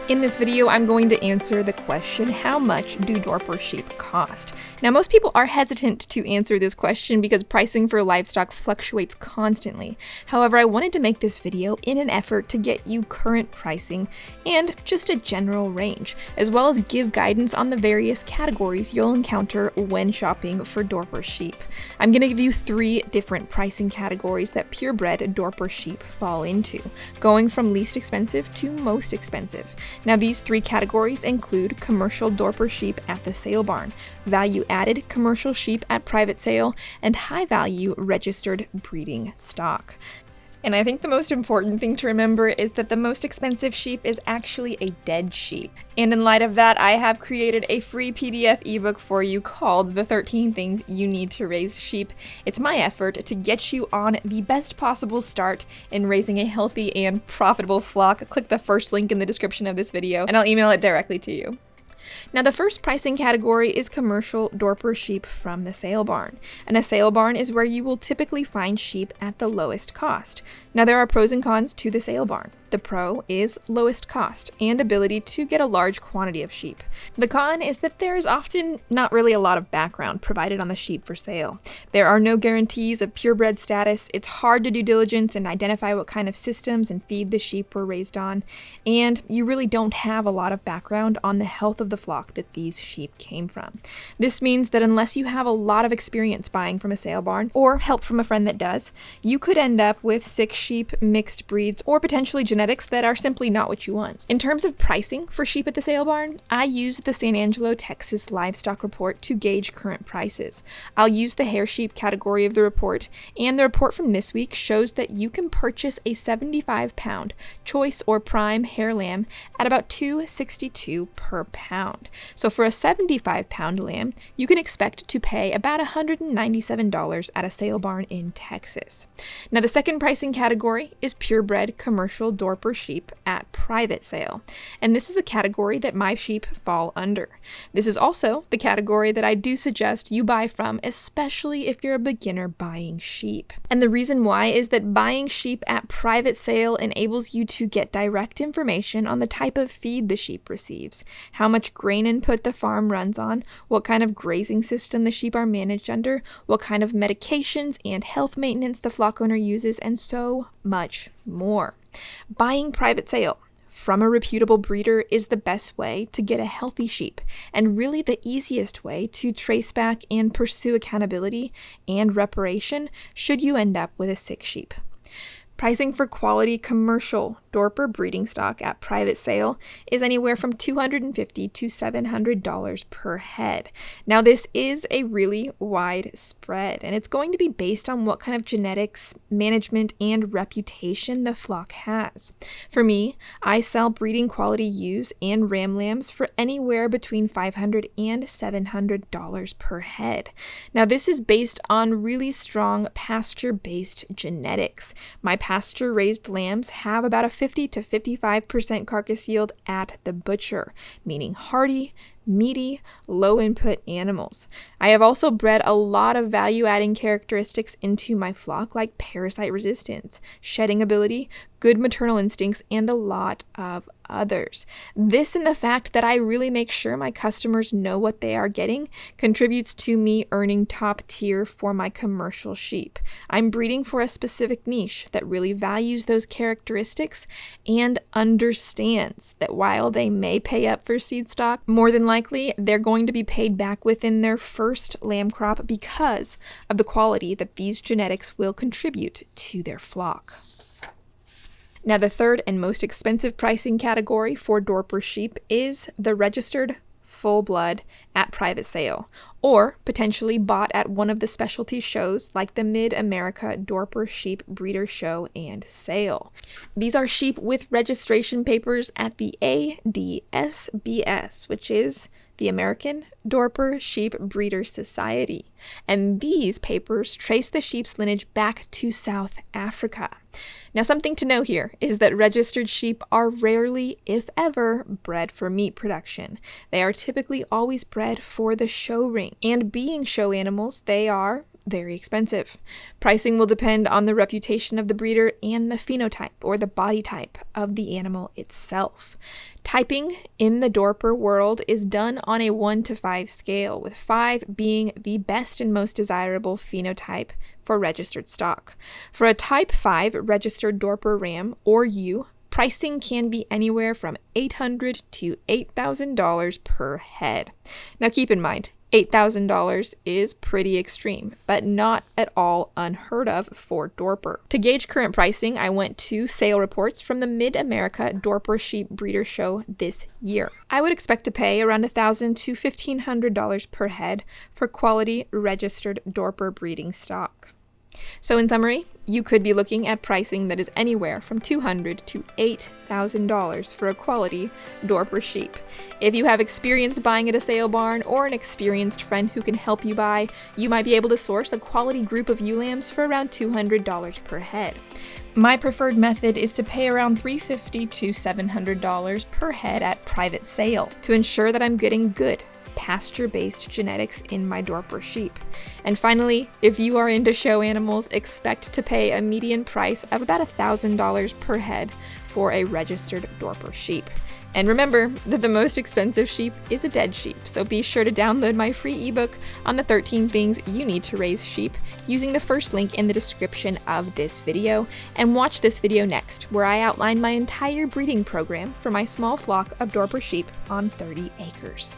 In this video, I'm going to answer the question, how much do Dorper sheep cost? Now, most people are hesitant to answer this question because pricing for livestock fluctuates constantly. However, I wanted to make this video in an effort to get you current pricing and just a general range, as well as give guidance on the various categories you'll encounter when shopping for Dorper sheep. I'm going to give you 3 different pricing categories that purebred Dorper sheep fall into, going from least expensive to most expensive. Now, these 3 categories include commercial Dorper sheep at the sale barn, value-added commercial sheep at private sale, and high-value registered breeding stock. And I think the most important thing to remember is that the most expensive sheep is actually a dead sheep. And in light of that, I have created a free PDF ebook for you called The 13 Things You Need to Raise Sheep. It's my effort to get you on the best possible start in raising a healthy and profitable flock. Click the first link in the description of this video, and I'll email it directly to you. Now, the first pricing category is commercial Dorper sheep from the sale barn. And a sale barn is where you will typically find sheep at the lowest cost. Now, there are pros and cons to the sale barn. The pro is lowest cost and ability to get a large quantity of sheep. The con is that there is often not really a lot of background provided on the sheep for sale. There are no guarantees of purebred status, it's hard to do diligence and identify what kind of systems and feed the sheep were raised on, and you really don't have a lot of background on the health of the flock that these sheep came from. This means that unless you have a lot of experience buying from a sale barn, or help from a friend that does, you could end up with sick sheep, mixed breeds, or potentially genetics that are simply not what you want. In terms of pricing for sheep at the sale barn, I use the San Angelo, Texas livestock report to gauge current prices. I'll use the hair sheep category of the report, and the report from this week shows that you can purchase a 75-pound choice or prime hair lamb at about $2.62 per pound. So for a 75-pound lamb, you can expect to pay about $197 at a sale barn in Texas. Now, the second pricing category is purebred commercial Dorper sheep at private sale, and this is the category that my sheep fall under. This is also the category that I do suggest you buy from, especially if you're a beginner buying sheep. And the reason why is that buying sheep at private sale enables you to get direct information on the type of feed the sheep receives, how much grain input the farm runs on, what kind of grazing system the sheep are managed under, what kind of medications and health maintenance the flock owner uses, and so much more. Buying private sale from a reputable breeder is the best way to get a healthy sheep, and really the easiest way to trace back and pursue accountability and reparation should you end up with a sick sheep. Pricing for quality commercial Dorper breeding stock at private sale is anywhere from $250 to $700 per head. Now, this is a really wide spread, and it's going to be based on what kind of genetics, management, and reputation the flock has. For me, I sell breeding quality ewes and ram lambs for anywhere between $500 and $700 per head. Now, this is based on really strong pasture-based genetics. My pasture-raised lambs have about a 50 to 55% carcass yield at the butcher, meaning hardy, meaty, low-input animals. I have also bred a lot of value-adding characteristics into my flock, like parasite resistance, shedding ability, good maternal instincts, and a lot of others. This and the fact that I really make sure my customers know what they are getting contributes to me earning top tier for my commercial sheep. I'm breeding for a specific niche that really values those characteristics and understands that while they may pay up for seed stock, more than likely they're going to be paid back within their first lamb crop because of the quality that these genetics will contribute to their flock. Now, the third and most expensive pricing category for Dorper sheep is the registered full blood at private sale, or potentially bought at one of the specialty shows like the Mid-America Dorper Sheep Breeder Show and Sale. These are sheep with registration papers at the ADSBS, which is the American Dorper Sheep Breeders Society, and these papers trace the sheep's lineage back to South Africa. Now, something to know here is that registered sheep are rarely, if ever, bred for meat production. They are typically always bred for the show ring, and being show animals, they are very expensive. Pricing will depend on the reputation of the breeder and the phenotype or the body type of the animal itself. Typing in the Dorper world is done on a 1 to 5 scale, with 5 being the best and most desirable phenotype for registered stock. For a type 5 registered Dorper ram or ewe, pricing can be anywhere from $800 to $8,000 per head. Now keep in mind, $8,000 is pretty extreme, but not at all unheard of for Dorper. To gauge current pricing, I went to sale reports from the Mid-America Dorper Sheep Breeder Show this year. I would expect to pay around $1,000 to $1,500 per head for quality registered Dorper breeding stock. So in summary, you could be looking at pricing that is anywhere from $200 to $8,000 for a quality Dorper sheep. If you have experience buying at a sale barn or an experienced friend who can help you buy, you might be able to source a quality group of ewe lambs for around $200 per head. My preferred method is to pay around $350 to $700 per head at private sale to ensure that I'm getting good pasture-based genetics in my Dorper sheep. And finally, if you are into show animals, expect to pay a median price of about $1,000 per head for a registered Dorper sheep. And remember that the most expensive sheep is a dead sheep, so be sure to download my free ebook on the 13 things you need to raise sheep using the first link in the description of this video, and watch this video next, where I outline my entire breeding program for my small flock of Dorper sheep on 30 acres.